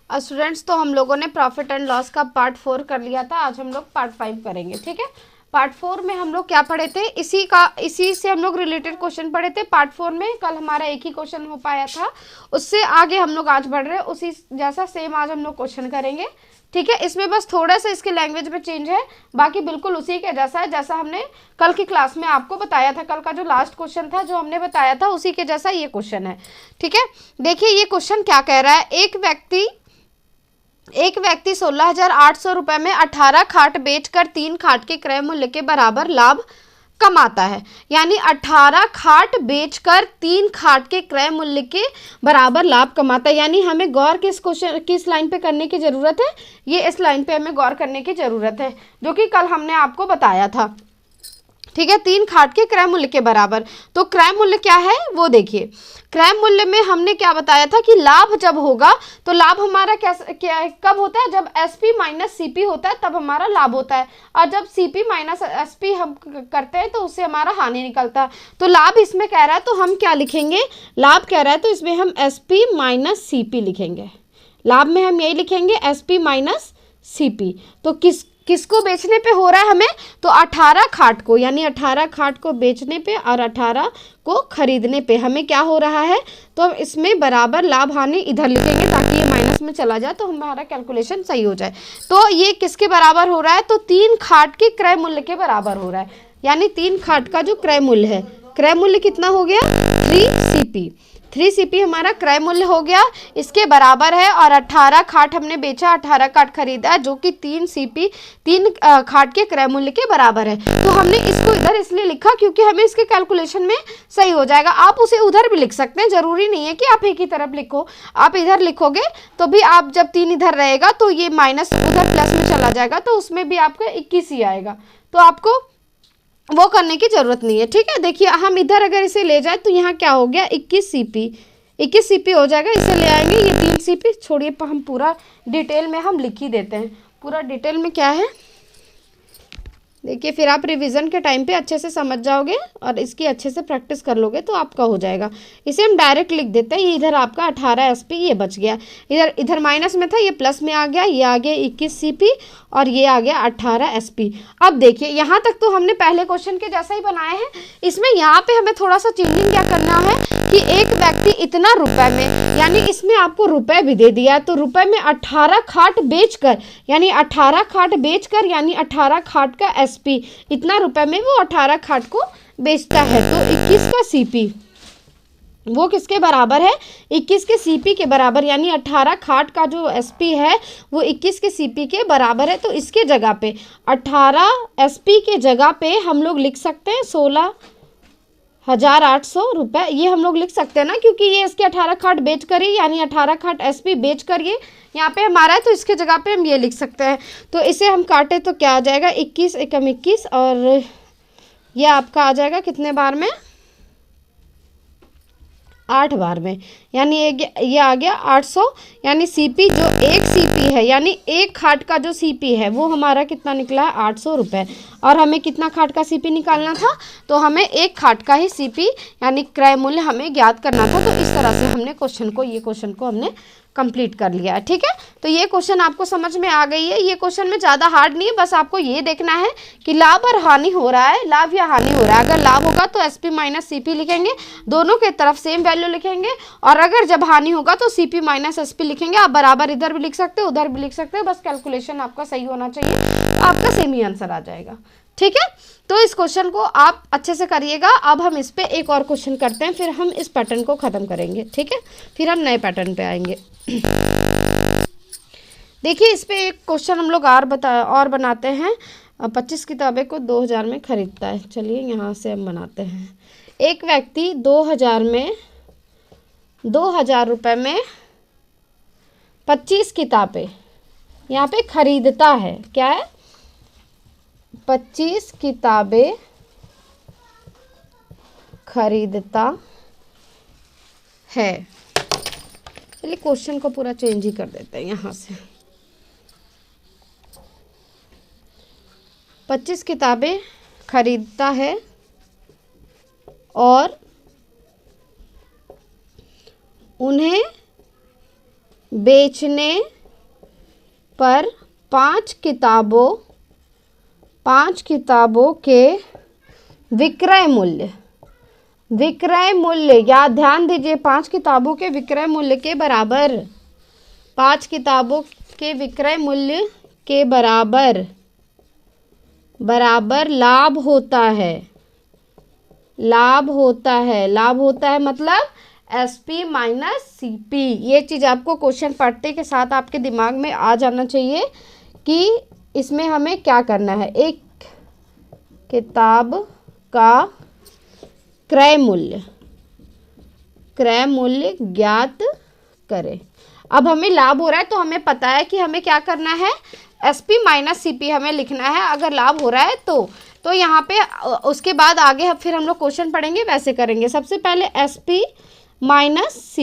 Students, तो हम लोगों ने प्रॉफिट एंड लॉस का पार्ट 4 कर लिया था। आज हम लोग पार्ट 5 करेंगे। ठीक है, पार्ट 4 में हम लोग क्या पढ़े थे, इसी से हम लोग रिलेटेड क्वेश्चन पढ़े थे। पार्ट 4 में कल हमारा एक ही क्वेश्चन हो पाया था, उससे आगे हम लोग आज बढ़ रहे हैं, उसी जैसा सेम आज हम लोग क्वेश्चन करेंगे। ठीक है, इसमें बस थोड़ा सा इसके लैंग्वेज में चेंज है, बाकी बिल्कुल उसी के जैसा है जैसा हमने कल की क्लास में आपको बताया था। कल का जो लास्ट क्वेश्चन था जो हमने बताया था उसी के जैसा ये क्वेश्चन है। ठीक है, देखिए ये क्वेश्चन क्या कह रहा है। एक व्यक्ति 16,800 रुपए में 18 खाट बेचकर 3 खाट के क्रय मूल्य के बराबर लाभ कमाता है। यानी 18 खाट बेचकर 3 खाट के क्रय मूल्य के बराबर लाभ कमाता है। यानी हमें गौर किस क्वेश्चन किस लाइन पे करने की जरूरत है, ये इस लाइन पे हमें गौर करने की जरूरत है जो कि कल हमने आपको बताया था। ठीक है, 3 खाट के क्रय मूल्य के बराबर। तो क्रय मूल्य क्या है वो देखिए। क्रय मूल्य में हमने क्या बताया था कि लाभ जब होगा तो लाभ हमारा कब होता है, जब एसपी माइनस सीपी होता है तब हमारा लाभ होता है, और जब सीपी माइनस एसपी हम करते हैं तो उससे हमारा हानि निकलता है। तो लाभ इसमें कह रहा है तो हम क्या लिखेंगे, लाभ कह रहा है तो इसमें हम एसपी माइनस सीपी लिखेंगे। लाभ में हम यही लिखेंगे एसपी माइनस सीपी। तो किसको बेचने पे हो रहा है हमें, तो 18 खाट को, यानी 18 खाट को बेचने पे और 18 को खरीदने पे हमें क्या हो रहा है, तो हम इसमें बराबर लाभ हानि इधर लिखेंगे ताकि ये माइनस में चला जाए तो हमारा कैलकुलेशन सही हो जाए। तो ये किसके बराबर हो रहा है, तो 3 खाट के क्रय मूल्य के बराबर हो रहा है। यानी 3 खाट का जो क्रय मूल्य है, क्रय मूल्य कितना हो गया 3CP। 3CP हमारा क्रय मूल्य हो गया, इसके बराबर है। और 18 खाट हमने बेचा, 18 खाट खरीदा जो कि 3CP 3 खाट के क्रय मूल्य के बराबर है। तो हमने इसको इधर इसलिए लिखा क्योंकि हमें इसके कैलकुलेशन में सही हो जाएगा। आप उसे उधर भी लिख सकते हैं, जरूरी नहीं है कि आप एक ही तरफ लिखो। आप इधर लिखोगे तो भी आप जब 3 इधर रहेगा तो ये माइनस उधर प्लस में चला जाएगा, तो उसमें भी आपका 21 ही आएगा। तो आपको वो करने की जरूरत नहीं है। ठीक है, देखिए हम इधर अगर इसे ले जाए तो यहाँ क्या हो गया 21CP हो जाएगा। इसे ले आएंगे, ये 3CP छोड़िए, हम पूरा डिटेल में हम लिख ही देते हैं। पूरा डिटेल में क्या है देखिए, फिर आप रिवीजन के टाइम पे अच्छे से समझ जाओगे और इसकी अच्छे से प्रैक्टिस कर लोगे तो आपका हो जाएगा। इसे हम डायरेक्ट लिख देते हैं। ये इधर आपका 18SP ये बच गया, इधर माइनस में था, ये प्लस में आ गया, ये आ गया 21CP और ये आ गया 18SP। अब देखिए यहाँ तक तो हमने पहले क्वेश्चन के जैसा ही बनाया है। इसमें यहाँ पे हमें थोड़ा सा चेंजिंग क्या करना है कि एक व्यक्ति इतना रुपए में, यानी इसमें आपको रुपए भी दे दिया, तो रुपए में 18 खाट बेचकर, यानी 18 खाट बेचकर यानी 18 खाट का एसपी, इतना रुपए में वो 18 खाट को बेचता है। तो 21 का सीपी वो किसके बराबर है, 21 के सीपी के बराबर, यानी 18 खाट का जो एसपी है वो 21 के सीपी के बराबर है। तो इसके जगह पे 18 एसपी के जगह पे हम लोग लिख सकते हैं 16,800 रुपये, ये हम लोग लिख सकते हैं ना, क्योंकि ये इसके 18 खाट बेच कर ही, यानी 18 खाट एसपी बेच कर ये यहाँ पे हमारा है, तो इसके जगह पे हम ये लिख सकते हैं। तो इसे हम काटे तो क्या आ जाएगा 21 एकम 21, और ये आपका आ जाएगा कितने बार में, 8 बार में, यानी ये आ गया 800। यानी सीपी जो एक सीपी है, यानी एक खाट का जो सीपी है वो हमारा कितना निकला है 800 रुपये। और हमें कितना खाट का सीपी निकालना था, तो हमें एक खाट का ही सीपी यानी क्रय मूल्य हमें ज्ञात करना था। तो इस तरह से हमने ये क्वेश्चन को हमने कंप्लीट कर लिया है। ठीक है, तो ये क्वेश्चन आपको समझ में आ गई है। ये क्वेश्चन में ज़्यादा हार्ड नहीं है, बस आपको ये देखना है कि लाभ और हानि हो रहा है, लाभ या हानि हो रहा है। अगर लाभ होगा तो एसपी माइनस सीपी लिखेंगे, दोनों के तरफ सेम वैल्यू लिखेंगे, और अगर जब हानि होगा तो सीपी माइनस एसपी लिखेंगे। आप बराबर इधर भी लिख सकते हो उधर भी लिख सकते हो, बस कैलकुलेशन आपका सही होना चाहिए, तो आपका सेम ही आंसर आ जाएगा। ठीक है, तो इस क्वेश्चन को आप अच्छे से करिएगा। अब हम इस पे एक और क्वेश्चन करते हैं, फिर हम इस पैटर्न को ख़त्म करेंगे। ठीक है, फिर हम नए पैटर्न पे आएंगे। देखिए इस पे एक क्वेश्चन हम लोग और बनाते हैं। 25 किताबें को 2000 में खरीदता है। चलिए यहाँ से हम बनाते हैं। एक व्यक्ति 2000 रुपये में 25 किताबें यहाँ पे खरीदता है। क्या है, 25 किताबें खरीदता है। चलिए क्वेश्चन को पूरा चेंज ही कर देते हैं यहाँ से। 25 किताबें खरीदता है और उन्हें बेचने पर पांच किताबों के विक्रय मूल्य या ध्यान दीजिए, 5 किताबों के विक्रय मूल्य के बराबर, 5 किताबों के विक्रय मूल्य के बराबर लाभ होता है मतलब SP माइनस CP। ये चीज़ आपको क्वेश्चन पढ़ते के साथ आपके दिमाग में आ जाना चाहिए कि इसमें हमें क्या करना है। एक किताब का क्रय मूल्य ज्ञात करें। अब हमें लाभ हो रहा है तो हमें पता है कि हमें क्या करना है, SP माइनस CP हमें लिखना है अगर लाभ हो रहा है तो यहाँ पे उसके बाद आगे फिर हम लोग क्वेश्चन पढ़ेंगे वैसे करेंगे। सबसे पहले SP माइनस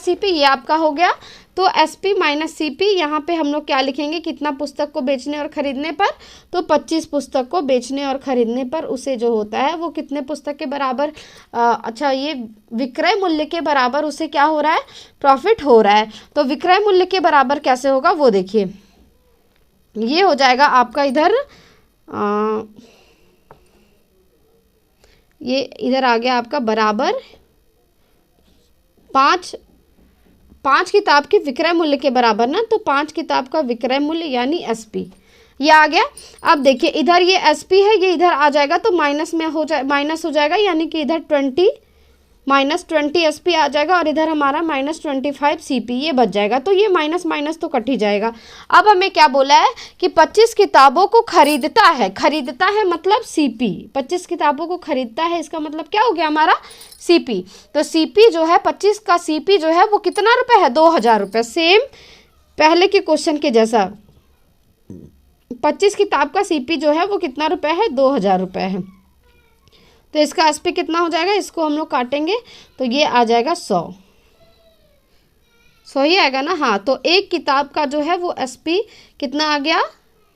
CP ये आपका हो गया। तो SP माइनस CP यहाँ पे हम लोग क्या लिखेंगे, कितना पुस्तक को बेचने और खरीदने पर, तो 25 पुस्तक को बेचने और खरीदने पर उसे जो होता है वो कितने पुस्तक के बराबर, अच्छा ये विक्रय मूल्य के बराबर उसे क्या हो रहा है, प्रॉफिट हो रहा है। तो विक्रय मूल्य के बराबर कैसे होगा वो देखिए, ये हो जाएगा आपका इधर ये इधर आ गया आपका बराबर पाँच किताब के विक्रय मूल्य के बराबर ना, तो 5 किताब का विक्रय मूल्य यानी SP ये आ गया। अब देखिए इधर ये SP है, ये इधर आ जाएगा तो माइनस हो जाएगा यानी कि इधर -20 SP आ जाएगा और इधर हमारा -25 CP ये बच जाएगा। तो ये माइनस तो कट ही जाएगा। अब हमें क्या बोला है कि 25 किताबों को खरीदता है मतलब CP, 25 किताबों को खरीदता है इसका मतलब क्या हो गया हमारा CP। तो CP जो है 25 का CP जो है वो कितना रुपए है, 2000 रुपये। सेम पहले के क्वेश्चन के जैसा 25 किताब का CP जो है वो कितना रुपए है, 2000 रुपये है। तो इसका SP कितना हो जाएगा, इसको हम लोग काटेंगे तो ये आ जाएगा 100 ही आएगा ना। हाँ तो एक किताब का जो है वो SP कितना आ गया,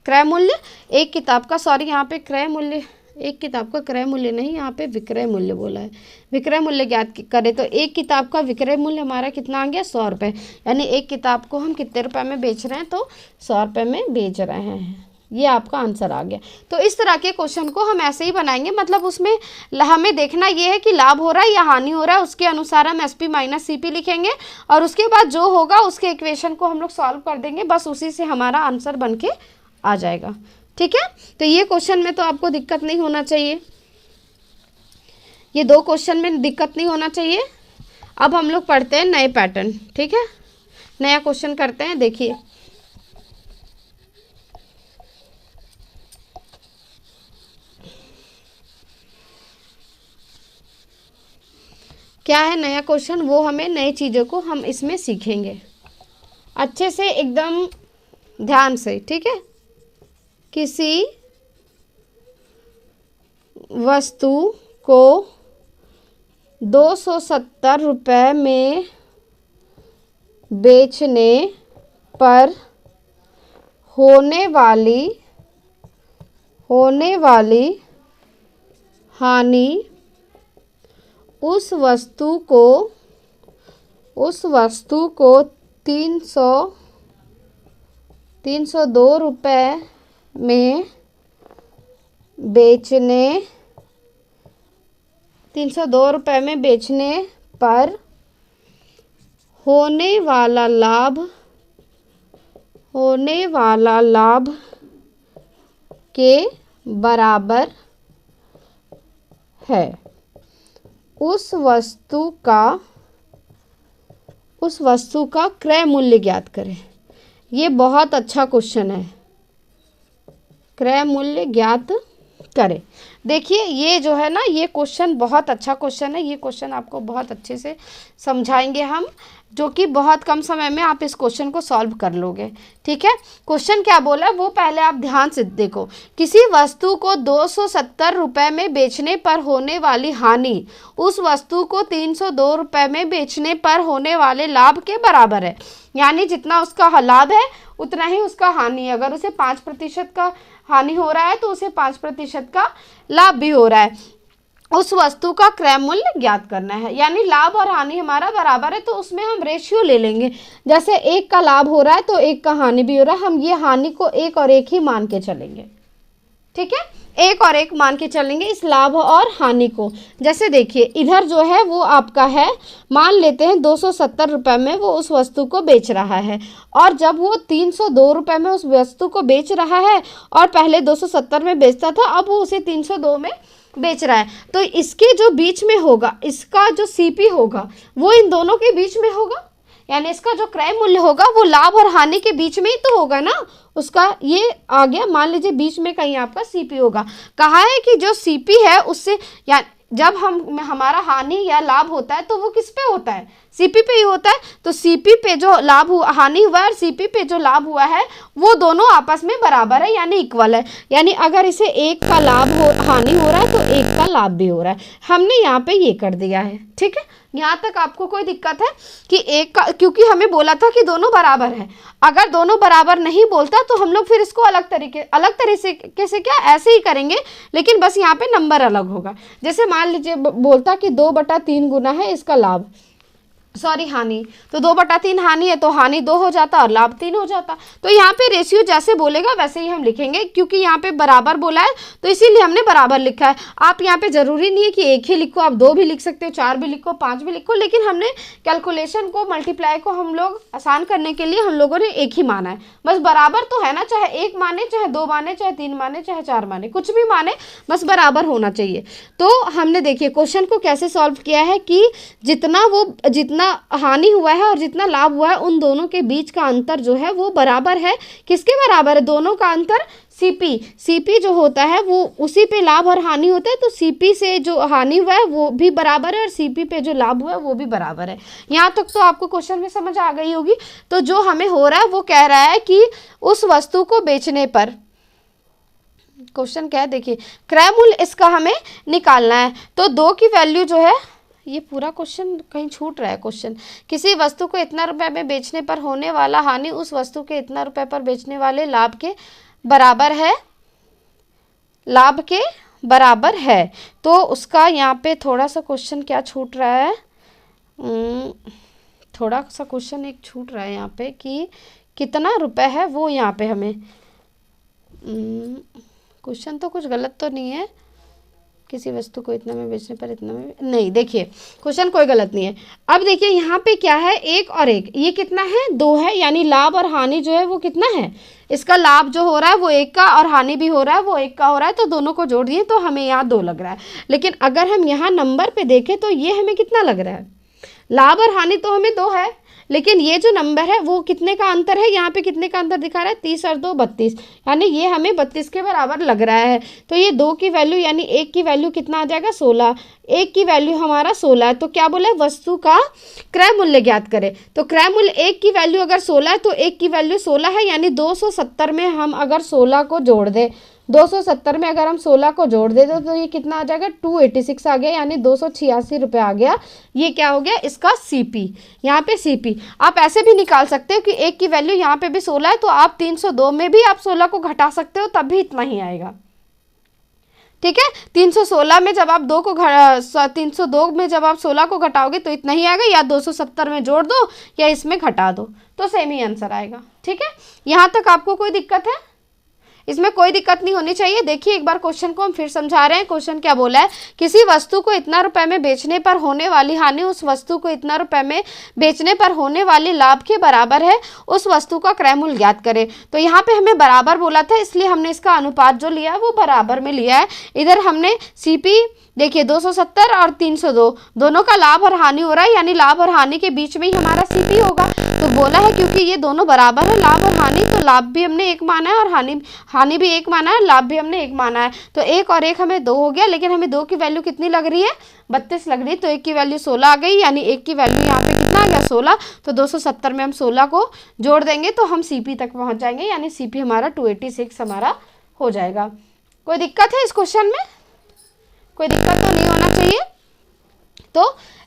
क्रय मूल्य, एक किताब का सॉरी यहाँ पे क्रय मूल्य, एक किताब का क्रय मूल्य नहीं यहाँ पे विक्रय मूल्य बोला है, विक्रय मूल्य ज्ञात करें तो एक किताब का विक्रय मूल्य हमारा कितना आ गया 100 रुपये, यानी एक किताब को हम कितने रुपए में बेच रहे हैं, तो 100 रुपये में बेच रहे हैं। ये आपका आंसर आ गया। तो इस तरह के क्वेश्चन को हम ऐसे ही बनाएंगे, मतलब उसमें हमें देखना ये है कि लाभ हो रहा है या हानि हो रहा है, उसके अनुसार हम SP माइनस CP लिखेंगे और उसके बाद जो होगा उसके इक्वेशन को हम लोग सॉल्व कर देंगे, बस उसी से हमारा आंसर बन के आ जाएगा। ठीक है, तो ये क्वेश्चन में तो आपको दिक्कत नहीं होना चाहिए, ये 2 क्वेश्चन में दिक्कत नहीं होना चाहिए। अब हम लोग पढ़ते हैं नए पैटर्न। ठीक है, नया क्वेश्चन करते हैं। देखिए क्या है नया क्वेश्चन, वो हमें नई चीज़ों को हम इसमें सीखेंगे अच्छे से, एकदम ध्यान से। ठीक है, किसी वस्तु को 270 रुपये में बेचने पर होने वाली हानि उस वस्तु को 302 रुपये में बेचने पर होने वाला लाभ के बराबर है। उस वस्तु का क्रय मूल्य ज्ञात करें। ये बहुत अच्छा क्वेश्चन है, क्रय मूल्य ज्ञात करें। देखिए ये जो है ना, ये क्वेश्चन बहुत अच्छा क्वेश्चन है, ये क्वेश्चन आपको बहुत अच्छे से समझाएंगे हम, जो कि बहुत कम समय में आप इस क्वेश्चन को सॉल्व कर लोगे। ठीक है, क्वेश्चन क्या बोला है वो पहले आप ध्यान से देखो। किसी वस्तु को 270 रुपये में बेचने पर होने वाली हानि उस वस्तु को 302 रुपये में बेचने पर होने वाले लाभ के बराबर है। यानी जितना उसका लाभ है उतना ही उसका हानि है। अगर उसे 5% का हानि हो रहा है तो उसे 5% का लाभ भी हो रहा है। उस वस्तु का क्रय मूल्य ज्ञात करना है। यानी लाभ और हानि हमारा बराबर है तो उसमें हम रेशियो ले लेंगे। जैसे 1 का लाभ हो रहा है तो 1 का हानि भी हो रहा है, हम ये हानि को 1 और 1 ही मान के चलेंगे। ठीक है, 1 और 1 मान के चलेंगे इस लाभ और हानि को। जैसे देखिए इधर जो है वो आपका है, मान लेते हैं 270 रुपये में वो उस वस्तु को बेच रहा है, और जब वो 302 रुपये में उस वस्तु को बेच रहा है और पहले 270 में बेचता था, अब वो उसे 302 में बेच रहा है, तो इसके जो बीच में होगा, इसका जो सीपी होगा वो इन दोनों के बीच में होगा। यानी इसका जो क्रय मूल्य होगा वो लाभ और हानि के बीच में ही तो होगा ना। उसका ये आ गया, मान लीजिए बीच में कहीं आपका सीपी होगा। कहा है कि जो सीपी है उससे, या जब हमारा हानि या लाभ होता है तो वो किस पे होता है, सीपी पे ही होता है। तो सीपी पे जो लाभ हुआ, हानि हुआ है, और सीपी पे जो लाभ हुआ है वो दोनों आपस में बराबर है, यानी इक्वल है। यानी अगर इसे 1 का लाभ हानि हो रहा है तो 1 का लाभ भी हो रहा है। हमने यहाँ पे ये कर दिया है। ठीक है, यहाँ तक आपको कोई दिक्कत है कि 1 का, क्योंकि हमें बोला था कि दोनों बराबर है। अगर दोनों बराबर नहीं बोलता तो हम लोग फिर इसको अलग तरीके से क्या ऐसे ही करेंगे, लेकिन बस यहाँ पे नंबर अलग होगा। जैसे मान लीजिए बोलता कि 2/3 गुना है इसका लाभ, सॉरी हानि, तो 2/3 हानि है तो हानि 2 हो जाता और लाभ 3 हो जाता। तो यहाँ पे रेशियो जैसे बोलेगा वैसे ही हम लिखेंगे, क्योंकि यहाँ पे बराबर बोला है तो इसीलिए हमने बराबर लिखा है। आप यहाँ पे जरूरी नहीं है कि 1 ही लिखो, आप 2 भी लिख सकते हो, 4 भी लिखो, 5 भी लिखो, लेकिन हमने कैलकुलेशन को, मल्टीप्लाई को हम लोग आसान करने के लिए हम लोगों ने 1 ही माना है। बस बराबर तो है ना, चाहे 1 माने, चाहे 2 माने, चाहे 3 माने, चाहे 4 माने, कुछ भी माने, बस बराबर होना चाहिए। तो हमने देखिए क्वेश्चन को कैसे सॉल्व किया है कि जितना हानि हुआ है और जितना लाभ हुआ है उन दोनों के बीच का अंतर जो है वो बराबर है। किसके बराबर है? दोनों का अंतर सीपी जो होता है वो उसी पे लाभ और हानि होता है, तो सीपी से जो हानि हुआ है वो भी बराबर है और सीपी पे जो लाभ हुआ है वो भी बराबर है। यहाँ तक तो आपको क्वेश्चन में समझ आ गई होगी। तो जो हमें हो रहा है वो कह रहा है कि उस वस्तु को बेचने पर, क्वेश्चन क्या है देखिए, क्रय मूल्य इसका हमें निकालना है। तो 2 की वैल्यू जो है, ये पूरा क्वेश्चन कहीं छूट रहा है क्वेश्चन। किसी वस्तु को इतना रुपए में बेचने पर होने वाला हानि उस वस्तु के इतना रुपए पर बेचने वाले लाभ के बराबर है, लाभ के बराबर है। तो उसका यहाँ पे थोड़ा सा क्वेश्चन क्या छूट रहा है, थोड़ा सा क्वेश्चन एक छूट रहा है यहाँ पे कि कितना रुपए है वो, यहाँ पे हमें क्वेश्चन तो कुछ गलत तो नहीं है, किसी वस्तु को इतना में बेचने पर इतना में नहीं, देखिए क्वेश्चन कोई गलत नहीं है। अब देखिए यहाँ पे क्या है, 1 और 1, ये कितना है, 2 है। यानी लाभ और हानि जो है वो कितना है, इसका लाभ जो हो रहा है वो 1 का और हानि भी हो रहा है वो 1 का हो रहा है, तो दोनों को जोड़ दिए तो हमें यहाँ 2 लग रहा है। लेकिन अगर हम यहाँ नंबर पे देखें तो ये हमें कितना लग रहा है, लाभ और हानि तो हमें 2 है, लेकिन ये जो नंबर है वो कितने का अंतर है, यहाँ पे कितने का अंतर दिखा रहा है, 30 और 2 32, यानी ये हमें 32 के बराबर लग रहा है। तो ये 2 की वैल्यू यानी 1 की वैल्यू कितना आ जाएगा, 16, 1 की वैल्यू हमारा 16 है। तो क्या बोला है, वस्तु का क्रय मूल्य ज्ञात करें। तो क्रय मूल्य 1 की वैल्यू अगर 16 है तो 1 की वैल्यू 16 है, यानी 270 में हम अगर 16 को जोड़ दें, 270 में अगर हम 16 को जोड़ दे तो ये कितना आ जाएगा, 286 आ गया, यानी 286 रुपये आ गया। ये क्या हो गया, इसका सीपी। यहाँ पे सीपी आप ऐसे भी निकाल सकते हो कि 1 की वैल्यू यहाँ पे भी 16 है, तो आप 302 में भी आप 16 को घटा सकते हो, तब भी इतना ही आएगा। ठीक है, 316 में जब आप 302 में जब आप 16 को घटाओगे तो इतना ही आएगा, या 270 में जोड़ दो या इसमें घटा दो तो सेम ही आंसर आएगा। ठीक है, यहाँ तक आपको कोई दिक्कत है? इसमें कोई दिक्कत नहीं होनी चाहिए। देखिए एक बार क्वेश्चन को हम फिर समझा रहे हैं। क्वेश्चन क्या बोला है, किसी वस्तु को इतना रुपए में बेचने पर होने वाली हानि उस वस्तु को इतना रुपए में बेचने पर होने वाले लाभ के बराबर है, उस वस्तु का क्रय मूल्य ज्ञात करें। तो यहाँ पे हमें बराबर बोला था, इसलिए हमने इसका अनुपात जो लिया है वो बराबर में लिया है। इधर हमने सीपी देखिए 270 और 302 दोनों का लाभ और हानि हो रहा है, यानी लाभ और हानि के बीच में ही हमारा सीपी होगा। तो बोला है क्योंकि ये दोनों बराबर है लाभ और हानि, तो लाभ भी हमने 1 माना है और हानि भी 1 माना है, लाभ भी हमने 1 माना है। तो 1 और 1 हमें 2 हो गया, लेकिन हमें 2 की वैल्यू कितनी लग रही है, 32 लग रही है। तो 1 की वैल्यू 16 आ गई, यानी 1 की वैल्यू यहाँ पे कितना आ गया, 16। तो 270 में हम 16 को जोड़ देंगे तो हम सीपी तक पहुँच जाएंगे, यानी सीपी हमारा 286 हमारा हो जाएगा। कोई दिक्कत है इस क्वेश्चन में? कोई दिक्कत तो नहीं होना चाहिए। तो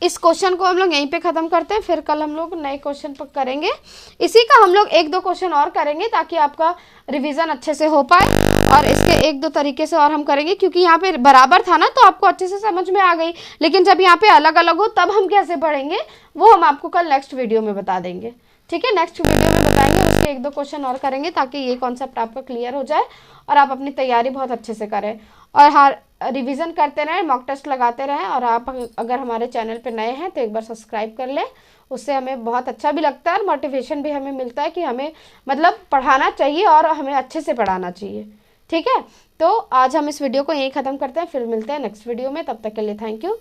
इस क्वेश्चन को हम लोग यहीं पे ख़त्म करते हैं, फिर कल हम लोग नए क्वेश्चन पर करेंगे। इसी का हम लोग 1-2 क्वेश्चन और करेंगे ताकि आपका रिवीजन अच्छे से हो पाए, और इसके 1-2 तरीके से और हम करेंगे, क्योंकि यहाँ पे बराबर था ना तो आपको अच्छे से समझ में आ गई, लेकिन जब यहाँ पे अलग अलग हो तब हम कैसे पढ़ेंगे वो हम आपको कल नेक्स्ट वीडियो में बता देंगे। ठीक है, नेक्स्ट वीडियो में बताएंगे, और उसके 1-2 क्वेश्चन और करेंगे ताकि ये कॉन्सेप्ट आपका क्लियर हो जाए और आप अपनी तैयारी बहुत अच्छे से करें, और हर रिवीजन करते रहें, मॉक टेस्ट लगाते रहें। और आप अगर हमारे चैनल पे नए हैं तो एक बार सब्सक्राइब कर लें, उससे हमें बहुत अच्छा भी लगता है और मोटिवेशन भी हमें मिलता है कि हमें मतलब पढ़ाना चाहिए और हमें अच्छे से पढ़ाना चाहिए। ठीक है, तो आज हम इस वीडियो को यहीं ख़त्म करते हैं, फिर मिलते हैं नेक्स्ट वीडियो में। तब तक के लिए थैंक यू।